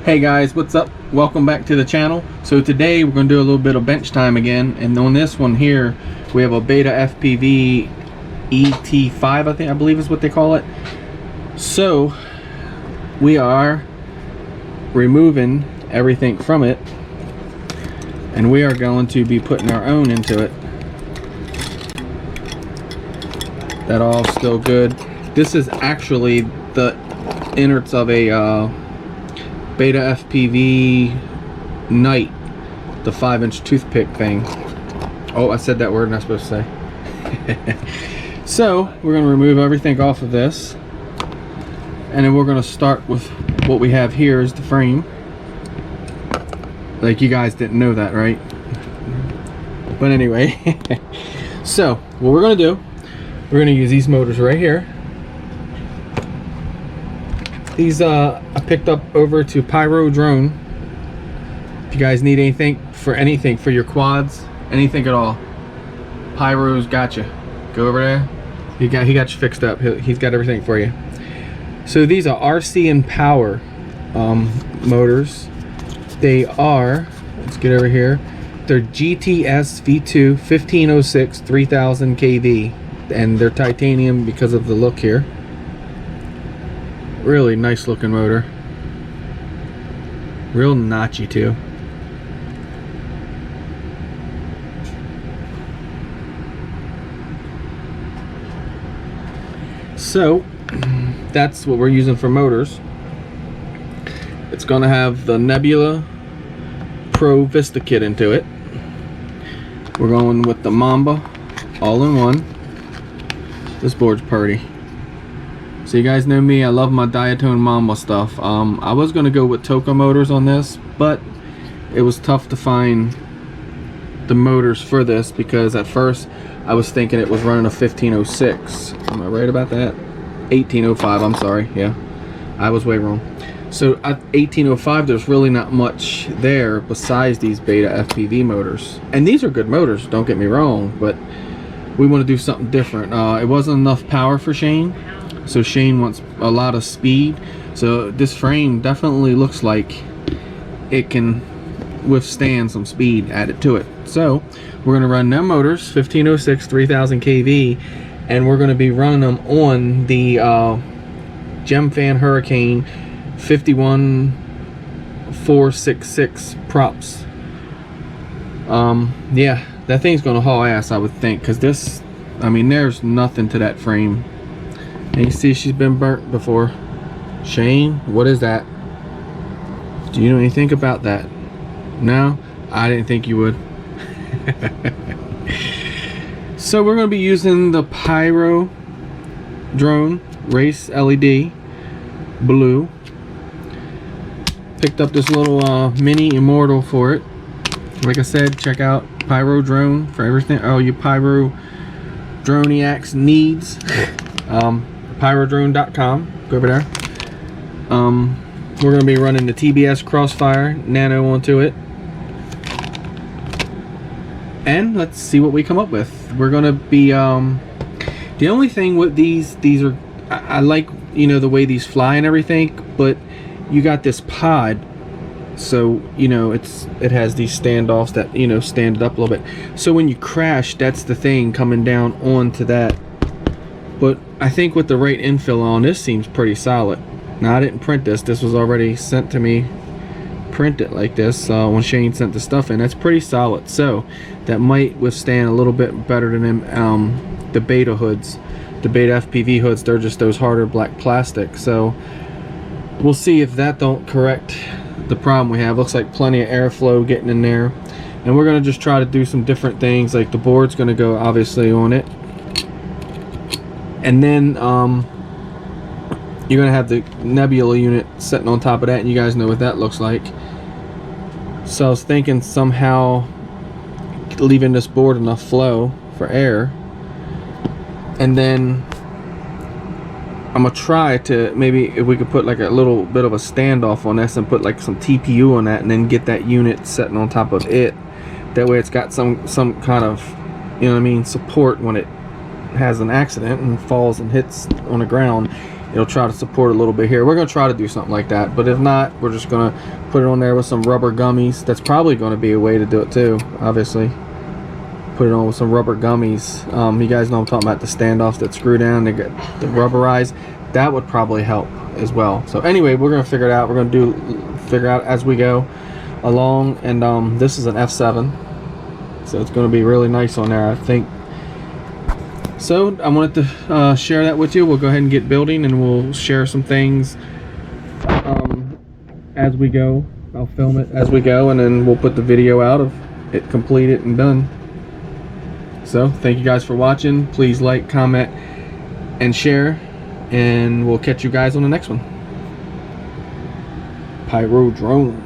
Hey guys, what's up? Welcome back to the channel. So today we're going to do a little bit of bench time again, and on this one here we have a Betafpv ET5, I believe is what they call it. So we are removing everything from it, and we are going to be putting our own into it. That all still good. This is actually the innards of a Betafpv Knight, the 5-inch toothpick thing. Oh, I said that word not supposed to say. So we're going to remove everything off of this, and then we're going to start with what we have here is the frame. Like, you guys didn't know that, right? But anyway, so what we're going to do, we're going to use these motors right here. These I picked up over to Pyro Drone. If you guys need anything for your quads, anything at all, Pyro's got you. Go over there. He got you fixed up. He's got everything for you. So these are RC and Power motors. They are, let's get over here. They're GTS V2 1506 3000 kV, and they're titanium because of the look here. Really nice looking motor, real notchy too. So that's what we're using for motors. It's going to have the Nebula Pro Vista kit into it. We're going with the Mamba all-in-one. This board's pretty. So you guys know me, I love my Diatone Mamba stuff. I was going to go with Toka motors on this, but it was tough to find the motors for this because at first I was thinking it was running a 1506. Am I right about that? 1805, I'm sorry. Yeah, I was way wrong. So at 1805, there's really not much there besides these Betafpv motors. And these are good motors, don't get me wrong, but we want to do something different. It wasn't enough power for Shane. So Shane wants a lot of speed. So this frame definitely looks like it can withstand some speed added to it. So we're going to run them motors, 1506 3000 kV, and we're going to be running them on the Gemfan Hurrican 51466 props. Yeah, that thing's going to haul ass, I would think, because this, I mean, there's nothing to that frame. And you see she's been burnt before. Shane, what is that? Do you know anything about that? No? I didn't think you would. So we're going to be using the Pyro Drone Race LED Blue. Picked up this little mini Immortal for it. Like I said, check out Pyro Drone for everything. Oh, you Pyro Droniacs needs. pyrodrone.com. Go over there. We're going to be running the TBS Crossfire Nano onto it, and let's see what we come up with. We're going to be the only thing with these are, I like, you know, the way these fly and everything, but you got this pod, so you know it has these standoffs that, you know, stand it up a little bit, so when you crash, that's the thing coming down onto that. But I think with the right infill on, this seems pretty solid. Now, I didn't print this. This was already sent to me printed like this when Shane sent the stuff in. That's pretty solid. So that might withstand a little bit better than the beta hoods. The Betafpv hoods, they're just those harder black plastic. So we'll see if that don't correct the problem we have. Looks like plenty of airflow getting in there. And we're going to just try to do some different things. Like the board's going to go obviously on it. And then you're going to have the Nebula unit sitting on top of that, and you guys know what that looks like. So I was thinking somehow leaving this board enough flow for air, and then I'm going to try to, maybe if we could put like a little bit of a standoff on this and put like some TPU on that, and then get that unit sitting on top of it. That way it's got some kind of, you know what I mean, support when it has an accident and falls and hits on the ground. it'll try to support a little bit here. We're going to try to do something like that, but if not, we're just going to put it on there with some rubber gummies. That's probably going to be a way to do it too, obviously. Put it on with some rubber gummies. You guys know I'm talking about the standoffs that screw down, they get the rubberized. That would probably help as well. So anyway, we're going to figure it out. We're going to figure out as we go along. And this is an F7, so it's going to be really nice on there, I think. So I wanted to share that with you. We'll go ahead and get building, and we'll share some things as we go. I'll film it as we go, and then we'll put the video out of it completed and done. So thank you guys for watching. Please like, comment, and share, and we'll catch you guys on the next one. Pyro drone.